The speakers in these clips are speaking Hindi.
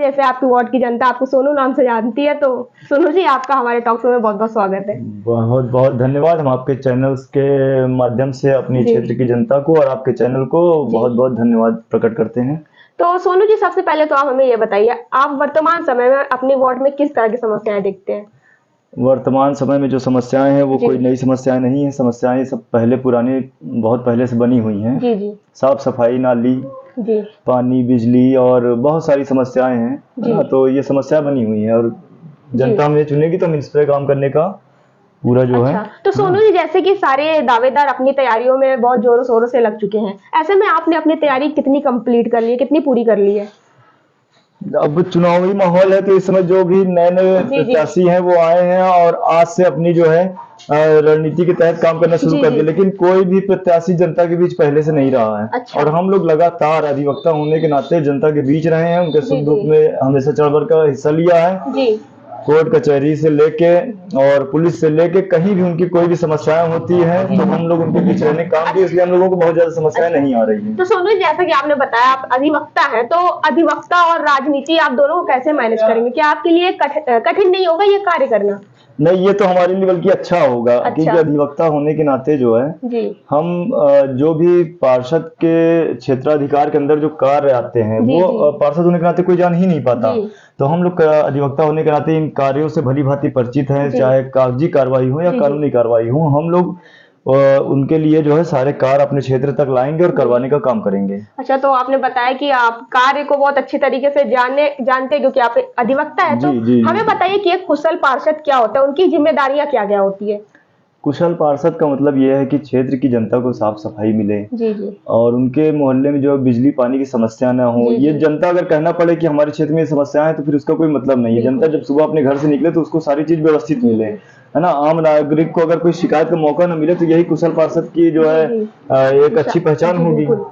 जैसे आपकी वार्ड की जनता आपको सोनू नाम से जानती है, तो सोनू जी आपका हमारे टॉक शो में बहुत बहुत स्वागत है। बहुत बहुत धन्यवाद। हम आपके चैनल्स के माध्यम से अपनी जी क्षेत्र की जनता को और आपके चैनल को जी। बहुत बहुत धन्यवाद प्रकट करते हैं। तो सोनू जी सबसे पहले तो आप हमें ये बताइए, आप वर्तमान समय में अपनी वार्ड में किस तरह की समस्याएं देखते हैं? वर्तमान समय में जो समस्याएं हैं वो जी कोई नई समस्याएं नहीं है। समस्याएं सब पहले पुरानी बहुत पहले से बनी हुई हैं। जी जी साफ सफाई, नाली, जी पानी, बिजली और बहुत सारी समस्याएं हैं, है जी ना। तो ये समस्या बनी हुई है और जी। जनता हमें चुनेगी तो हम इस पे काम करने का पूरा जो है। अच्छा, तो सोनू जी जैसे कि सारे दावेदार अपनी तैयारियों में बहुत जोरों शोरों से लग चुके हैं, ऐसे में आपने अपनी तैयारी कितनी कंप्लीट कर ली है, कितनी पूरी कर ली है? अब चुनावी माहौल है तो इस समय जो भी नए नए जी जी प्रत्याशी हैं वो आए हैं और आज से अपनी जो है रणनीति के तहत काम करना शुरू जी कर जी। दिया। लेकिन कोई भी प्रत्याशी जनता के बीच पहले से नहीं रहा है। अच्छा। और हम लोग लगातार अधिवक्ता होने के नाते जनता के बीच रहे हैं, उनके जी सुख जी दुख में हमेशा चढ़ बढ़ कर हिस्सा लिया है। जी कोर्ट कचहरी से लेके और पुलिस से लेके कहीं भी उनकी कोई भी समस्याएं होती है तो हम लोग उनके बीच रहने का काम किए, इसलिए हम लोगों को बहुत ज्यादा समस्याएं अच्छा। नहीं आ रही हैं। तो सोनू जी जैसा कि आपने बताया आप अधिवक्ता हैं, तो अधिवक्ता और राजनीति आप दोनों को कैसे मैनेज करेंगे? क्या आपके लिए कठिन नहीं होगा ये कार्य करना? नहीं, ये तो हमारे लिए बल्कि अच्छा होगा, क्योंकि अच्छा अधिवक्ता होने के नाते जो है जी हम जो भी पार्षद के क्षेत्राधिकार के अंदर जो कार्य आते हैं जी वो जी पार्षद होने के नाते कोई जान ही नहीं पाता। जी तो हम लोग अधिवक्ता होने के नाते इन कार्यों से भली भांति परिचित हैं, जी चाहे कागजी कार्रवाई हो या जी जी कानूनी कार्रवाई हो। हम लोग उनके लिए जो है सारे कार्य अपने क्षेत्र तक लाएंगे और जी। करवाने का काम करेंगे। अच्छा, तो आपने बताया कि आप कार्य को बहुत अच्छी तरीके से जानते हैं क्योंकि आप एक अधिवक्ता है, तो जी जी हमें जी। बताइए कि एक कुशल पार्षद क्या होता है, उनकी जिम्मेदारियां क्या क्या होती है? कुशल पार्षद का मतलब ये है कि क्षेत्र की जनता को साफ सफाई मिले जी जी और उनके मोहल्ले में जो बिजली पानी की समस्या ना हो। जी ये जी जनता अगर कहना पड़े कि हमारे क्षेत्र में ये समस्या है तो फिर उसका कोई मतलब नहीं है। जनता बिल्कुल जब सुबह अपने घर से निकले तो उसको सारी चीज व्यवस्थित जी मिले, जी है ना। आम नागरिक को अगर कोई शिकायत का मौका न मिले तो यही कुशल पार्षद की जो जी है जी एक अच्छी पहचान जी होगी। बिल्कुल।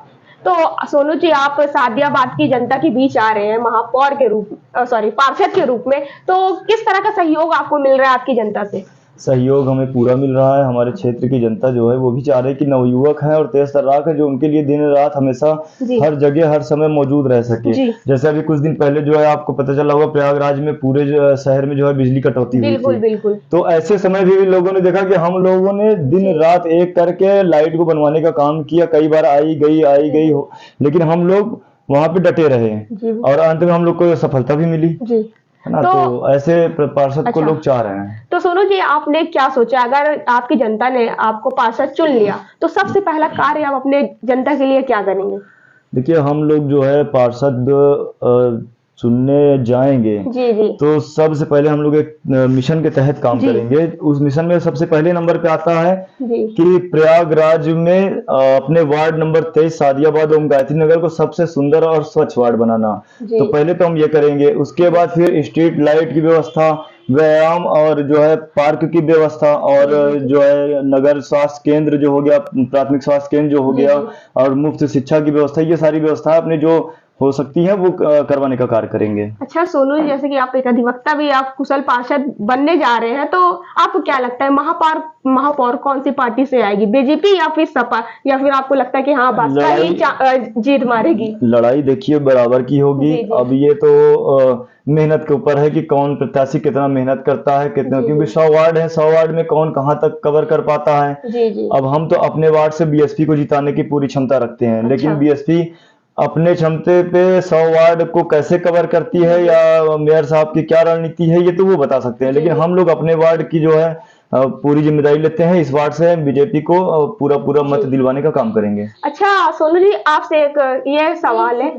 तो सोनू जी आप सादियाबाद की जनता के बीच आ रहे हैं महापौर के रूप सॉरी पार्षद के रूप में, तो किस तरह का सहयोग आपको मिल रहा है आपकी जनता से? सहयोग हमें पूरा मिल रहा है। हमारे क्षेत्र की जनता जो है वो भी चाह रही है कि नवयुवक हैं और तेज तर्राक है जो उनके लिए दिन रात हमेशा जी हर जगह हर समय मौजूद रह सके। जी जैसे अभी कुछ दिन पहले जो है आपको पता चला होगा प्रयागराज में पूरे शहर में जो है बिजली कटौती हुई बिल्कुल थी। बिल्कुल तो ऐसे समय भी लोगों ने देखा कि हम लोगों ने दिन जी रात एक करके लाइट को बनवाने का काम किया। कई बार आई जी गई जी हो, लेकिन हम लोग वहां पे डटे रहे जी और अंत में हम लोग को सफलता भी मिली, जी। है ना। तो तो ऐसे पार्षद को अच्छा, लोग चाह रहे हैं। तो सोनू जी आपने क्या सोचा, अगर आपकी जनता ने आपको पार्षद चुन लिया तो सबसे पहला कार्य आप अपने जनता के लिए क्या करेंगे? देखिए, हम लोग जो है पार्षद चुनने जाएंगे जी जी तो सबसे पहले हम लोग एक मिशन के तहत काम जी करेंगे। उस मिशन में सबसे पहले नंबर पे आता है जी कि प्रयागराज में अपने वार्ड नंबर 23 सादियाबाद एवं गायत्री नगर को सबसे सुंदर और स्वच्छ वार्ड बनाना। जी तो पहले तो हम ये करेंगे। उसके जी बाद फिर स्ट्रीट लाइट की व्यवस्था, व्यायाम और जो है पार्क की व्यवस्था और जी जी जो है नगर स्वास्थ्य केंद्र जो हो गया, प्राथमिक स्वास्थ्य केंद्र जो हो जी गया जी। और मुफ्त शिक्षा की व्यवस्था, ये सारी व्यवस्था अपने जो हो सकती है वो करवाने का कार्य करेंगे। अच्छा सोनू जी, जैसे कि आप एक अधिवक्ता भी आप कुशल पार्षद बनने जा रहे हैं, तो आपको क्या लगता है महापौर महापौर कौन सी पार्टी से आएगी, बीजेपी या फिर सपा, या फिर आपको लगता है कि हाँ भाजपा ही लड़ाई जीत मारेगी? लड़ाई देखिए बराबर की होगी। जी जी अब ये तो मेहनत के ऊपर है कि कौन प्रत्याशी कितना मेहनत करता है, कितना, जी क्योंकि जी 100 वार्ड है, 100 वार्ड में कौन कहाँ तक कवर कर पाता है। जी जी। अब हम तो अपने वार्ड से बीएसपी को जिताने की पूरी क्षमता रखते हैं, अच्छा लेकिन बीएसपी अपने क्षमते पे 100 वार्ड को कैसे कवर करती जी है जी या मेयर साहब की क्या रणनीति है ये तो वो बता सकते हैं। जी लेकिन जी। हम लोग अपने वार्ड की जो है पूरी जिम्मेदारी लेते हैं। इस वार्ड से बीजेपी को पूरा पूरा जी मत दिलवाने का काम करेंगे। अच्छा सोनू जी आपसे एक ये सवाल है।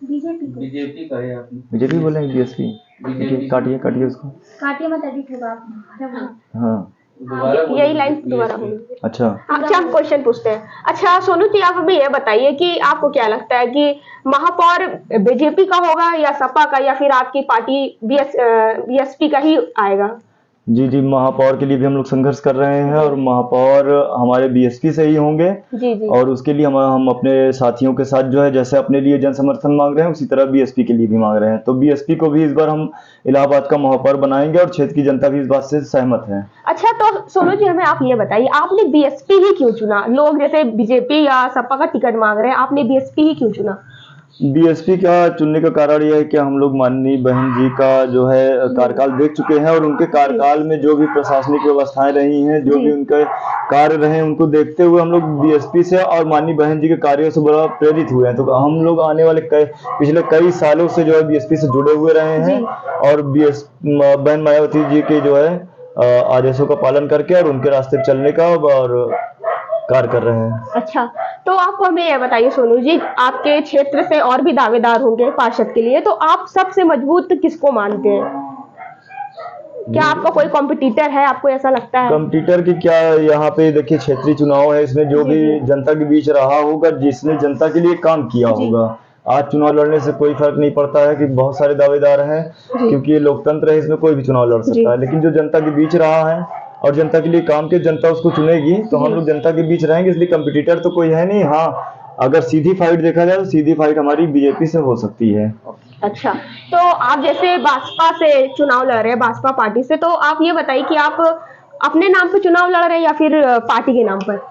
बीजेपी का है आपने? बीजेपी बोलेंगे बीएसपी? बीजेपी काटिए काटिए उसको। काटिए मत, एडिट होगा आप। हाँ दोबारा यही लाइन दोबारा होगी। अच्छा। अच्छा हम क्वेश्चन पूछते हैं। अच्छा सोनू जी आप अभी ये बताइए कि आपको क्या लगता है कि महापौर बीजेपी का होगा या सपा का, या फिर आपकी पार्टी बीएसपी का ही आएगा? जी जी, महापौर के लिए भी हम लोग संघर्ष कर रहे हैं और महापौर हमारे बीएसपी से ही होंगे। जी जी और उसके लिए हम अपने साथियों के साथ जो है जैसे अपने लिए जन समर्थन मांग रहे हैं उसी तरह बीएसपी के लिए भी मांग रहे हैं। तो बीएसपी को भी इस बार हम इलाहाबाद का महापौर बनाएंगे और क्षेत्र की जनता भी इस बात से सहमत है। अच्छा, तो सोनू जी हमें आप ये बताइए आपने बीएसपी ही क्यों चुना? लोग जैसे बीजेपी या सपा का टिकट मांग रहे हैं, आपने बीएसपी ही क्यों चुना? बीएसपी का चुनने का कारण यह है कि हम लोग माननीय बहन जी का जो है कार्यकाल देख चुके हैं और उनके कार्यकाल में जो भी प्रशासनिक व्यवस्थाएं रही हैं, जो भी उनके कार्य रहे, उनको देखते हुए हम लोग बीएसपी से और माननीय बहन जी के कार्यों से बड़ा प्रेरित हुए हैं। तो हम लोग आने वाले पिछले कई सालों से जो है बीएसपी से जुड़े हुए रहे हैं और बहन मायावती जी के जो है आदेशों का पालन करके और उनके रास्ते पे चलने का और कार्य कर रहे हैं। अच्छा, तो आप हमें यह बताइए सोनू जी, आपके क्षेत्र से और भी दावेदार होंगे पार्षद के लिए, तो आप सबसे मजबूत किसको मानते हैं? क्या आपका कोई कॉम्पिटिटर है, आपको ऐसा लगता है? कंप्यूटर की क्या, यहाँ पे देखिए क्षेत्रीय चुनाव है, इसमें जो भी जनता के बीच रहा होगा, जिसने जनता के लिए काम किया होगा। आज चुनाव लड़ने से कोई फर्क नहीं पड़ता है कि बहुत सारे दावेदार हैं, क्योंकि ये लोकतंत्र है, इसमें कोई भी चुनाव लड़ सकता है। लेकिन जो जनता के बीच रहा है और जनता के लिए काम के, जनता उसको चुनेगी, तो हम लोग जनता के बीच रहेंगे, इसलिए कंपटीटर तो कोई है नहीं। हाँ, अगर सीधी फाइट देखा जाए तो सीधी फाइट हमारी बीजेपी से हो सकती है। अच्छा, तो आप जैसे भाजपा से चुनाव लड़ रहे हैं, भाजपा पार्टी से, तो आप ये बताइए कि आप अपने नाम पे चुनाव लड़ रहे हैं या फिर पार्टी के नाम पर?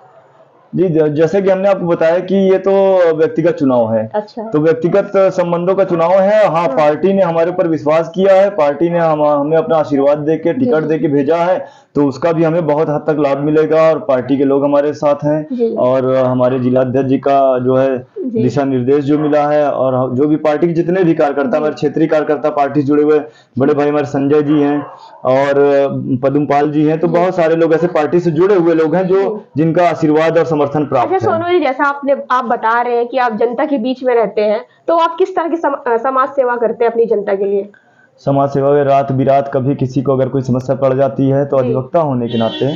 जी, जैसे कि हमने आपको बताया कि ये तो व्यक्तिगत चुनाव है। अच्छा, तो व्यक्तिगत संबंधों का चुनाव है। हाँ, पार्टी ने हमारे ऊपर विश्वास किया है, पार्टी ने हमें अपना आशीर्वाद देके टिकट देके भेजा है, तो उसका भी हमें बहुत हद तक लाभ मिलेगा और पार्टी के लोग हमारे साथ हैं और हमारे जिलाध्यक्ष जी का जो है दिशा निर्देश जो मिला है और जो भी पार्टी के जितने भी कार्यकर्ता, हमारे क्षेत्रीय कार्यकर्ता पार्टी से जुड़े हुए बड़े भाई हमारे संजय जी हैं और पद्मपाल जी हैं, तो बहुत सारे लोग ऐसे पार्टी से जुड़े हुए लोग हैं जो जिनका आशीर्वाद और समर्थन प्राप्त है। अच्छा सोनू जी, जैसा आप बता रहे हैं कि आप जनता के बीच में रहते हैं, तो आप किस तरह की समाज सेवा करते हैं अपनी जनता के लिए? समाज सेवा में रात बिरात कभी किसी को अगर कोई समस्या पड़ जाती है तो अधिवक्ता होने के नाते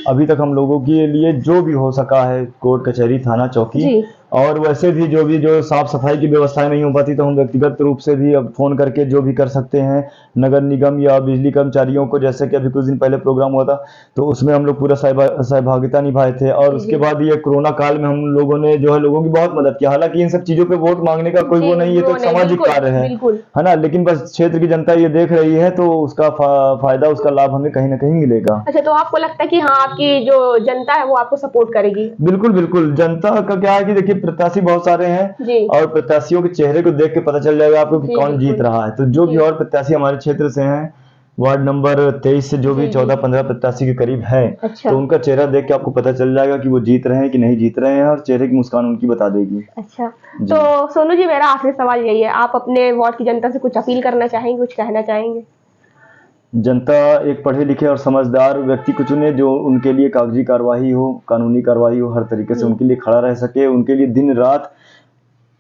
अभी तक हम लोगों के लिए जो भी हो सका है, कोर्ट कचहरी थाना चौकी, और वैसे भी जो साफ सफाई की व्यवस्थाएं नहीं हो पाती तो हम व्यक्तिगत रूप से भी अब फोन करके जो भी कर सकते हैं नगर निगम या बिजली कर्मचारियों को, जैसे कि अभी कुछ दिन पहले प्रोग्राम हुआ था तो उसमें हम लोग पूरा सहभागिता निभाए थे। और उसके बाद ये कोरोना काल में हम लोगों ने जो है लोगों की बहुत मदद की। हालांकि इन सब चीजों पे वोट मांगने का कोई वो नहीं है, तो एक सामाजिक कार्य है ना, लेकिन बस क्षेत्र की जनता ये देख रही है तो उसका फायदा, उसका लाभ हमें कहीं ना कहीं मिलेगा। अच्छा, तो आपको लगता है कि हाँ, आपकी जो जनता है वो आपको सपोर्ट करेगी? बिल्कुल बिल्कुल। जनता का क्या है कि देखिए प्रत्याशी बहुत सारे हैं और प्रत्याशियों के चेहरे को देख के पता चल जाएगा आपको कि कौन जीत रहा है। तो जो भी और प्रत्याशी हमारे क्षेत्र से हैं, वार्ड नंबर 23 से जो भी 14-15 प्रत्याशी के करीब है, तो उनका चेहरा देख के आपको पता चल जाएगा कि वो जीत रहे हैं कि नहीं जीत रहे हैं और चेहरे की मुस्कान उनकी बता देगी। अच्छा, तो सोनू जी, मेरा आखिरी सवाल यही है, आप अपने वार्ड की जनता से कुछ अपील करना चाहेंगे, कुछ कहना चाहेंगे? जनता एक पढ़े लिखे और समझदार व्यक्ति को चुने जो उनके लिए कागजी कार्रवाई हो, कानूनी कार्रवाई हो, हर तरीके से उनके लिए खड़ा रह सके, उनके लिए दिन रात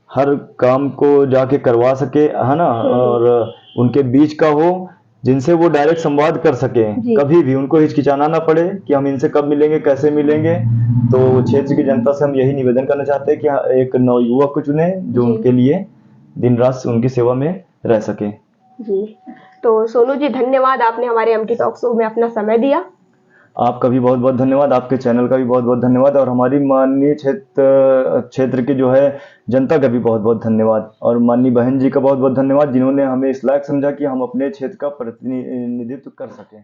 हर काम को जाके करवा सके, है ना, और उनके बीच का हो जिनसे वो डायरेक्ट संवाद कर सके, कभी भी उनको हिचकिचाना ना पड़े कि हम इनसे कब मिलेंगे, कैसे मिलेंगे। तो क्षेत्र की जनता से हम यही निवेदन करना चाहते हैं कि एक नवयुवक को चुने जो उनके लिए दिन रात उनकी सेवा में रह सके। जी, तो सोनू जी धन्यवाद, आपने हमारे एमटी टॉक शो में अपना समय दिया। आपका भी बहुत बहुत धन्यवाद, आपके चैनल का भी बहुत बहुत धन्यवाद और हमारी माननीय क्षेत्र की जो है जनता का भी बहुत बहुत धन्यवाद और माननीय बहन जी का बहुत बहुत धन्यवाद जिन्होंने हमें इस लायक समझा कि हम अपने क्षेत्र का प्रतिनिधित्व कर सकें।